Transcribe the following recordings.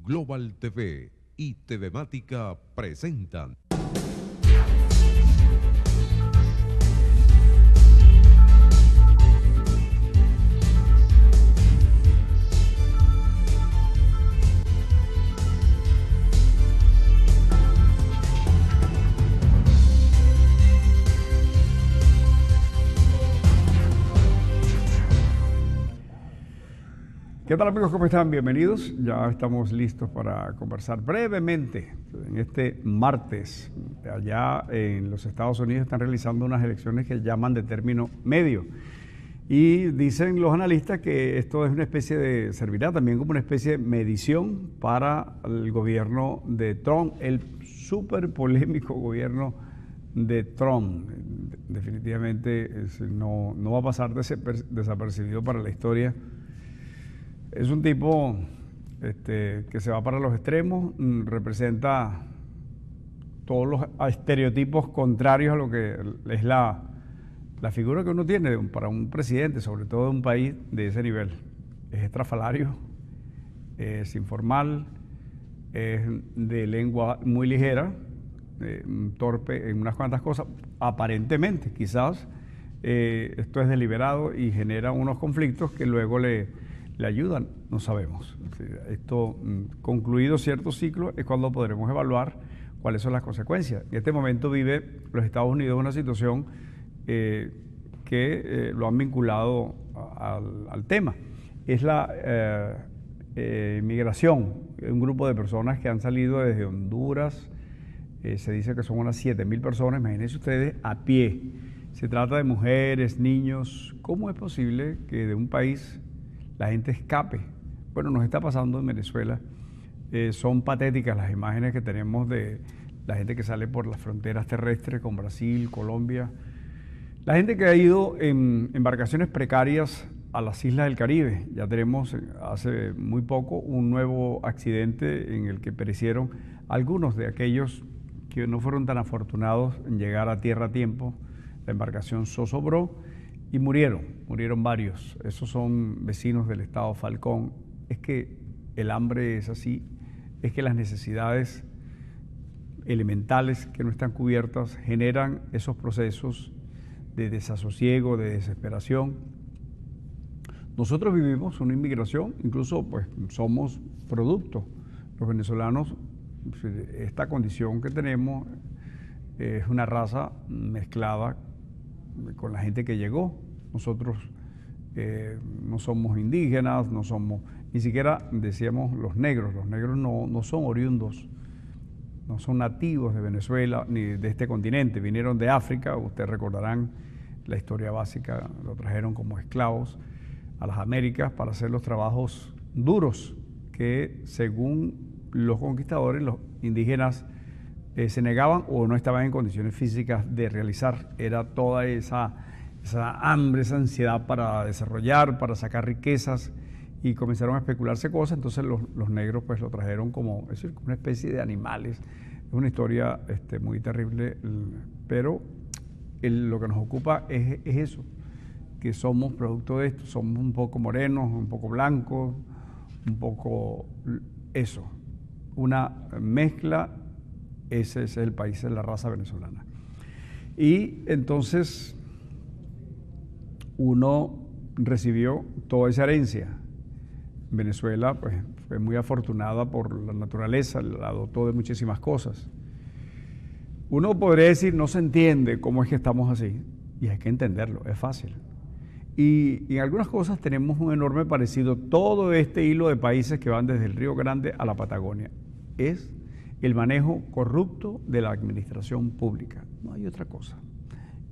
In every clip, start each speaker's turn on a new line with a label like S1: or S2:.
S1: Global TV y TVmática presentan.
S2: ¿Qué tal, amigos? ¿Cómo están? Bienvenidos. Ya estamos listos para conversar brevemente en este martes. Allá en los Estados Unidos están realizando unas elecciones que llaman de término medio. Y dicen los analistas que esto es una especie de, servirá también como una especie de medición para el gobierno de Trump, el súper polémico gobierno de Trump. Definitivamente no va a pasar desapercibido para la historia. Es un tipo que se va para los extremos, representa todos los estereotipos contrarios a lo que es la figura que uno tiene para un presidente, sobre todo de un país de ese nivel. Es estrafalario, es informal, es de lengua muy ligera, torpe en unas cuantas cosas, aparentemente. Quizás esto es deliberado y genera unos conflictos que luego le ayudan, no sabemos. Esto, concluido cierto ciclo, es cuando podremos evaluar cuáles son las consecuencias. En este momento vive los Estados Unidos una situación que lo han vinculado al tema. Es la migración, un grupo de personas que han salido desde Honduras. Se dice que son unas 7.000 personas, imagínense ustedes, a pie. Se trata de mujeres, niños. ¿Cómo es posible que de un país la gente escape? Bueno, nos está pasando en Venezuela. Son patéticas las imágenes que tenemos de la gente que sale por las fronteras terrestres con Brasil, Colombia. La gente que ha ido en embarcaciones precarias a las islas del Caribe. Ya tenemos hace muy poco un nuevo accidente en el que perecieron algunos de aquellos que no fueron tan afortunados en llegar a tierra a tiempo. La embarcación zozobró y murieron varios. Esos son vecinos del estado Falcón. Es que el hambre es así, es que las necesidades elementales que no están cubiertas generan esos procesos de desasosiego, de desesperación. Nosotros vivimos una inmigración, incluso pues somos producto. Los venezolanos, esta condición que tenemos es una raza mezclada con la gente que llegó. Nosotros no somos indígenas, no somos, ni siquiera decíamos los negros no son oriundos, no son nativos de Venezuela ni de este continente, vinieron de África. Ustedes recordarán la historia básica, lo trajeron como esclavos a las Américas para hacer los trabajos duros que, según los conquistadores, los indígenas se negaban o no estaban en condiciones físicas de realizar. Era toda esa hambre, esa ansiedad para desarrollar, para sacar riquezas, y comenzaron a especularse cosas. Entonces los negros pues lo trajeron como una especie de animales. Es una historia muy terrible, pero lo que nos ocupa es eso, que somos producto de esto. Somos un poco morenos, un poco blancos, un poco eso, una mezcla. Ese es el país, es la raza venezolana. Y entonces uno recibió toda esa herencia. Venezuela pues fue muy afortunada por la naturaleza, la dotó de muchísimas cosas. Uno podría decir, no se entiende cómo es que estamos así, y hay que entenderlo, es fácil. Y en algunas cosas tenemos un enorme parecido. Todo este hilo de países que van desde el Río Grande a la Patagonia es el manejo corrupto de la administración pública. No hay otra cosa,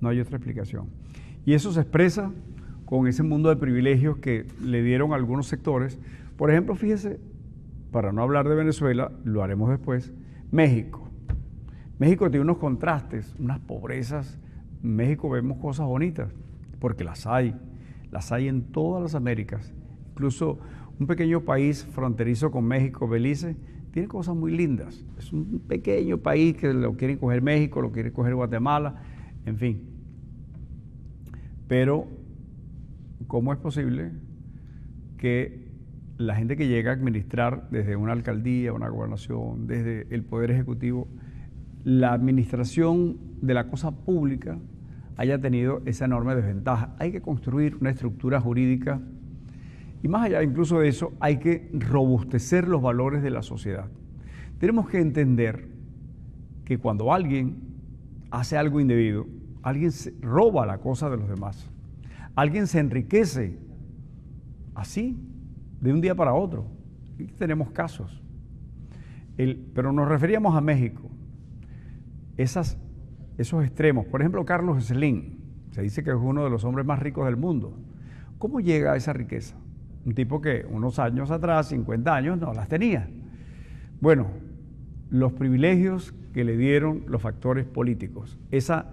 S2: no hay otra explicación. Y eso se expresa con ese mundo de privilegios que le dieron algunos sectores. Por ejemplo, fíjese, para no hablar de Venezuela, lo haremos después, México. México tiene unos contrastes, unas pobrezas. En México vemos cosas bonitas, porque las hay en todas las Américas. Incluso un pequeño país fronterizo con México, Belice, tiene cosas muy lindas. Es un pequeño país que lo quieren coger México, lo quiere coger Guatemala, en fin. Pero, ¿cómo es posible que la gente que llega a administrar desde una alcaldía, una gobernación, desde el Poder Ejecutivo, la administración de la cosa pública haya tenido esa enorme desventaja. Hay que construir una estructura jurídica y más allá incluso de eso, hay que robustecer los valores de la sociedad. Tenemos que entender que cuando alguien hace algo indebido, alguien se roba la cosa de los demás, alguien se enriquece así, de un día para otro. Y tenemos casos. Pero nos referíamos a México. Esos extremos. Por ejemplo, Carlos Slim, se dice que es uno de los hombres más ricos del mundo. ¿Cómo llega a esa riqueza? Un tipo que unos años atrás, 50 años, no las tenía. Bueno, los privilegios que le dieron los factores políticos, esa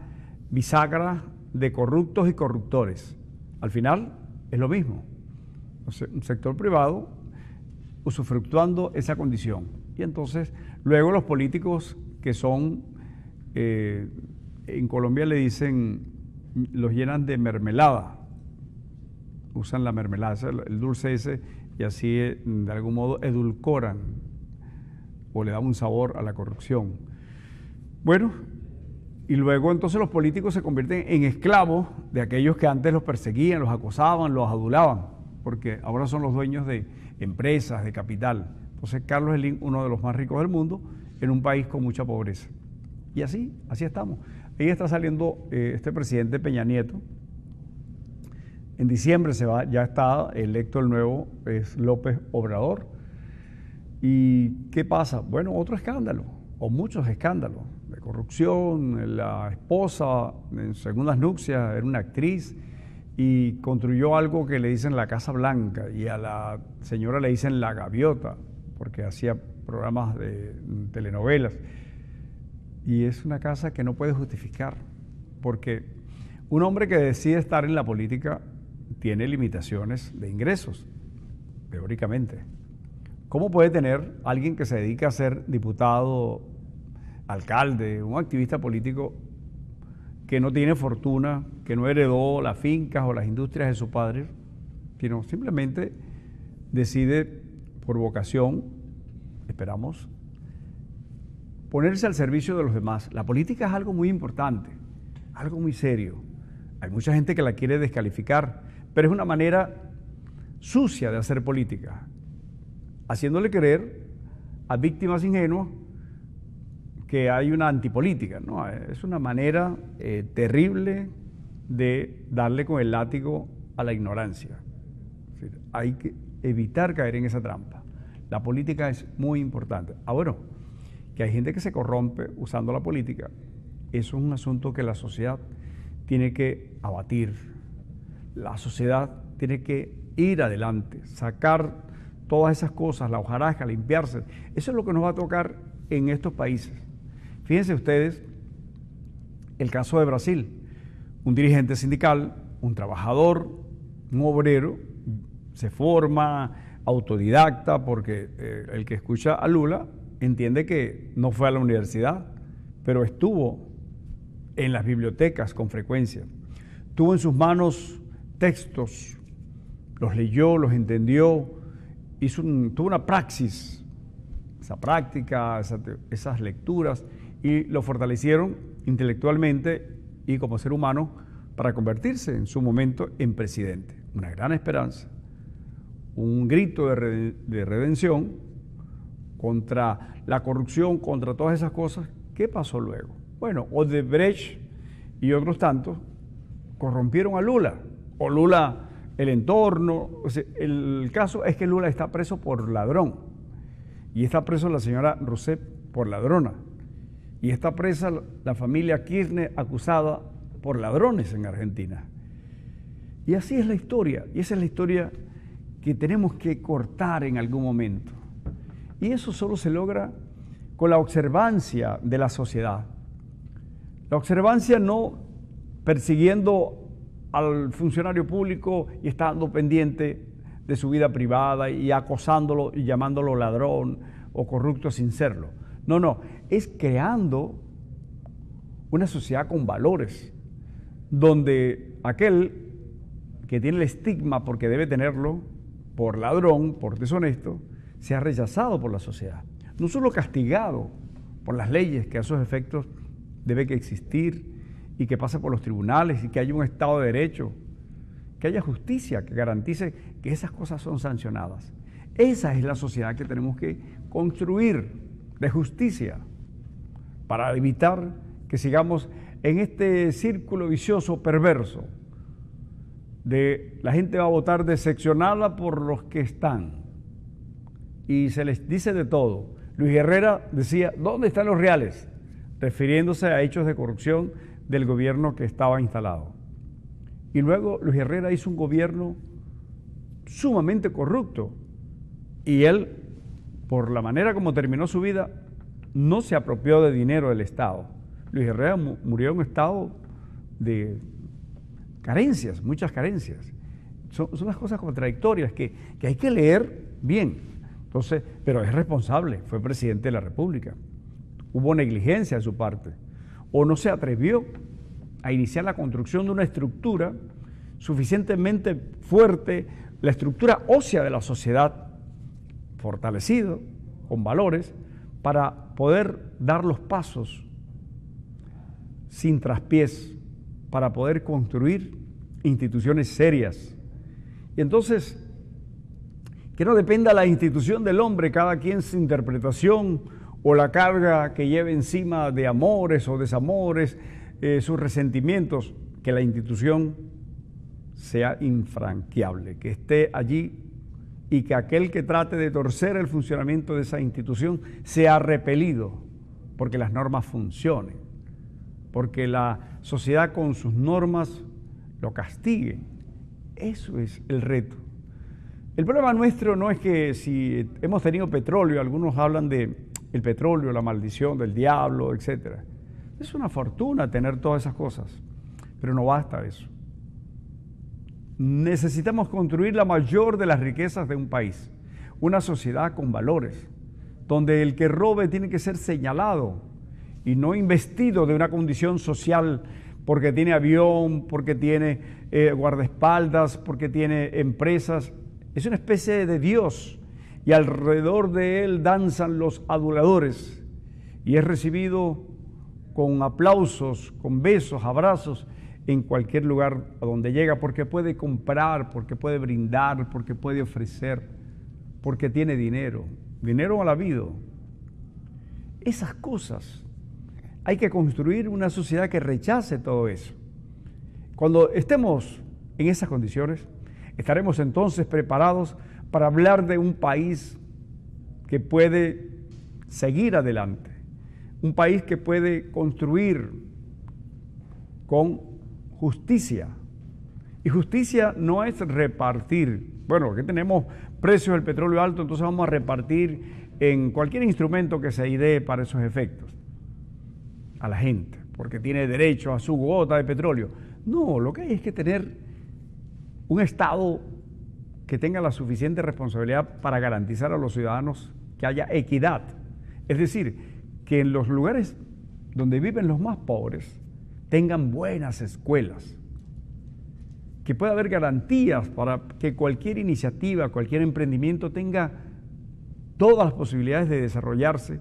S2: bisagra de corruptos y corruptores, al final es lo mismo. Un sector privado usufructuando esa condición. Y entonces, luego los políticos que son, en Colombia le dicen, los llenan de mermelada, usan la mermelada, el dulce ese, y así de algún modo edulcoran o le dan un sabor a la corrupción. Bueno, y luego entonces los políticos se convierten en esclavos de aquellos que antes los perseguían, los acosaban, los adulaban, porque ahora son los dueños de empresas, de capital. Entonces Carlos Slim, uno de los más ricos del mundo, en un país con mucha pobreza. Y así estamos. Ahí está saliendo este presidente Peña Nieto. En diciembre se va, ya está electo el nuevo, es López Obrador. ¿Y qué pasa? Bueno, otro escándalo, o muchos escándalos de corrupción. La esposa en segundas nupcias era una actriz y construyó algo que le dicen la Casa Blanca, y a la señora le dicen la Gaviota, porque hacía programas de telenovelas. Y es una casa que no puede justificar, porque un hombre que decide estar en la política tiene limitaciones de ingresos, teóricamente. ¿Cómo puede tener alguien que se dedica a ser diputado, alcalde, un activista político que no tiene fortuna, que no heredó las fincas o las industrias de su padre, sino simplemente decide por vocación, esperamos, ponerse al servicio de los demás? La política es algo muy importante, algo muy serio. Hay mucha gente que la quiere descalificar, pero es una manera sucia de hacer política, haciéndole creer a víctimas ingenuas que hay una antipolítica, ¿no? Es una manera terrible de darle con el látigo a la ignorancia. Es decir, hay que evitar caer en esa trampa. La política es muy importante. Bueno, que hay gente que se corrompe usando la política, eso es un asunto que la sociedad tiene que abatir. La sociedad tiene que ir adelante, sacar todas esas cosas, la hojarasca, limpiarse. Eso es lo que nos va a tocar en estos países. Fíjense ustedes el caso de Brasil. Un dirigente sindical, un trabajador, un obrero, se forma autodidacta, porque el que escucha a Lula entiende que no fue a la universidad, pero estuvo en las bibliotecas con frecuencia. Tuvo en sus manos textos, los leyó, los entendió, tuvo una praxis, esa práctica, esas lecturas, y lo fortalecieron intelectualmente y como ser humano para convertirse en su momento en presidente. Una gran esperanza, un grito de redención contra la corrupción, contra todas esas cosas. ¿Qué pasó luego? Bueno, Odebrecht y otros tantos corrompieron a Lula, o Lula el entorno. O sea, el caso es que Lula está preso por ladrón, y está preso la señora Rousseff por ladrona, y está presa la familia Kirchner acusada por ladrones en Argentina. Y así es la historia, y esa es la historia que tenemos que cortar en algún momento. Y eso solo se logra con la observancia de la sociedad. La observancia no persiguiendo al funcionario público y estando pendiente de su vida privada y acosándolo y llamándolo ladrón o corrupto sin serlo. No, es creando una sociedad con valores, donde aquel que tiene el estigma, porque debe tenerlo, por ladrón, por deshonesto, sea rechazado por la sociedad. No solo castigado por las leyes que a esos efectos debe que existir y que pase por los tribunales y que haya un Estado de Derecho, que haya justicia que garantice que esas cosas son sancionadas. Esa es la sociedad que tenemos que construir de justicia para evitar que sigamos en este círculo vicioso perverso de la gente va a votar decepcionada por los que están y se les dice de todo. Luis Herrera decía, ¿dónde están los reales?, refiriéndose a hechos de corrupción del gobierno que estaba instalado. Y luego Luis Herrera hizo un gobierno sumamente corrupto y él, por la manera como terminó su vida, no se apropió de dinero del Estado. Luis Herrera murió en un estado de carencias, muchas carencias. Son unas cosas contradictorias que hay que leer bien. Entonces, pero es responsable, fue presidente de la República. Hubo negligencia de su parte, o no se atrevió a iniciar la construcción de una estructura suficientemente fuerte, la estructura ósea de la sociedad, fortalecido, con valores, para poder dar los pasos sin traspiés, para poder construir instituciones serias. Y entonces, que no dependa la institución del hombre, cada quien su interpretación o la carga que lleve encima de amores o desamores, sus resentimientos, que la institución sea infranqueable, que esté allí y que aquel que trate de torcer el funcionamiento de esa institución sea repelido, porque las normas funcionen, porque la sociedad con sus normas lo castigue. Eso es el reto. El problema nuestro no es que si hemos tenido petróleo, algunos hablan de el petróleo, la maldición del diablo, etc. Es una fortuna tener todas esas cosas, pero no basta eso. Necesitamos construir la mayor de las riquezas de un país, una sociedad con valores, donde el que robe tiene que ser señalado y no investido de una condición social porque tiene avión, porque tiene guardaespaldas, porque tiene empresas. Es una especie de Dios y alrededor de él danzan los aduladores y es recibido con aplausos, con besos, abrazos en cualquier lugar a donde llega, porque puede comprar, porque puede brindar, porque puede ofrecer, porque tiene dinero, dinero mal habido. Esas cosas, hay que construir una sociedad que rechace todo eso. Cuando estemos en esas condiciones, estaremos entonces preparados para hablar de un país que puede seguir adelante, un país que puede construir con justicia. Y justicia no es repartir. Bueno, aquí tenemos precios del petróleo alto, entonces vamos a repartir en cualquier instrumento que se idee para esos efectos a la gente, porque tiene derecho a su gota de petróleo. No, lo que hay es que tener un Estado que tenga la suficiente responsabilidad para garantizar a los ciudadanos que haya equidad. Es decir, que en los lugares donde viven los más pobres tengan buenas escuelas, que pueda haber garantías para que cualquier iniciativa, cualquier emprendimiento tenga todas las posibilidades de desarrollarse,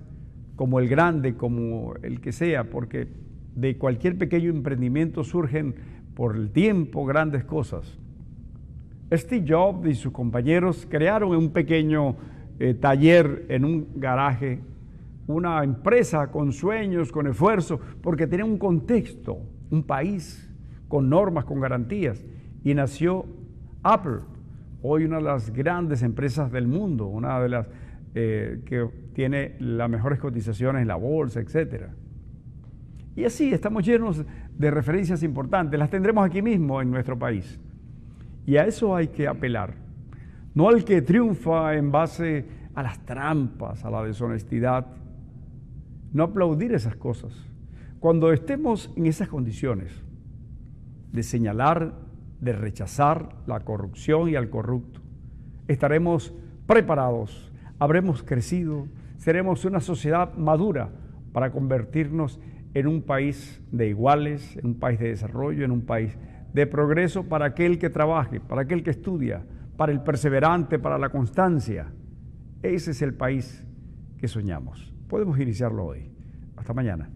S2: como el grande, como el que sea, porque de cualquier pequeño emprendimiento surgen por el tiempo grandes cosas. Steve Jobs y sus compañeros crearon un pequeño taller en un garaje, una empresa con sueños, con esfuerzo, porque tenía un contexto, un país con normas, con garantías, y nació Apple, hoy una de las grandes empresas del mundo, una de las que tiene las mejores cotizaciones en la bolsa, etc. Y así estamos llenos de referencias importantes, las tendremos aquí mismo en nuestro país. Y a eso hay que apelar, no al que triunfa en base a las trampas, a la deshonestidad, no aplaudir esas cosas. Cuando estemos en esas condiciones de señalar, de rechazar la corrupción y al corrupto, estaremos preparados, habremos crecido, seremos una sociedad madura para convertirnos en un país de iguales, en un país de desarrollo, en un país de progreso para aquel que trabaje, para aquel que estudia, para el perseverante, para la constancia. Ese es el país que soñamos. Podemos iniciarlo hoy. Hasta mañana.